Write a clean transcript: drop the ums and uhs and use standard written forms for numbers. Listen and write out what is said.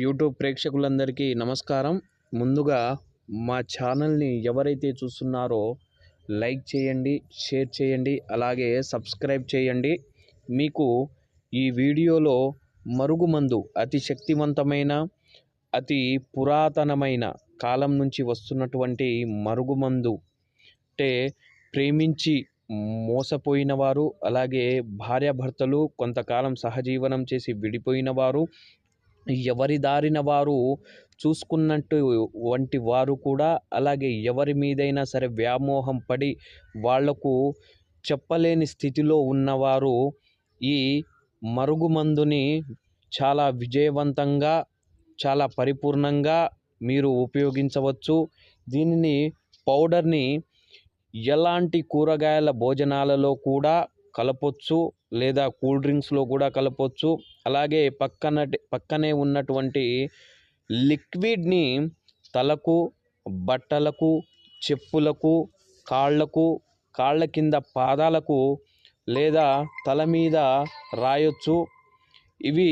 YouTube ప్రేక్షకులందరికీ నమస్కారం. ముందుగా మా ఛానల్ని ఎవరైతే చూస్తున్నారో లైక్ చేయండి, షేర్ చేయండి, అలాగే సబ్స్క్రైబ్ చేయండి. మీకు ఈ వీడియోలో మరుగుమందు అతి శక్తివంతమైన, అతి పురాతనమైన కాలం నుంచి వస్తున్నటువంటి మరుగుమందు అంటే ప్రేమించి మోసపోయిన వారు, అలాగే భార్యాభర్తలు కొంతకాలం సహజీవనం చేసి విడిపోయిన వారు, ఎవరి దారిన వారు చూసుకున్నట్టు వంటి వారు కూడా, అలాగే ఎవరి మీదైనా సరే వ్యామోహం పడి వాళ్లకు చెప్పలేని స్థితిలో ఉన్నవారు ఈ మరుగుమందుని చాలా విజయవంతంగా, చాలా పరిపూర్ణంగా మీరు ఉపయోగించవచ్చు. దీనిని పౌడర్ని ఎలాంటి కూరగాయల భోజనాలలో కూడా కలపొచ్చు, లేదా కూల్ డ్రింక్స్లో కూడా కలపొచ్చు. అలాగే పక్కనే ఉన్నటువంటి లిక్విడ్ని తలకు, బట్టలకు, చెప్పులకు, కాళ్ళ కింద పాదాలకు లేదా తల మీద రాయొచ్చు. ఇవి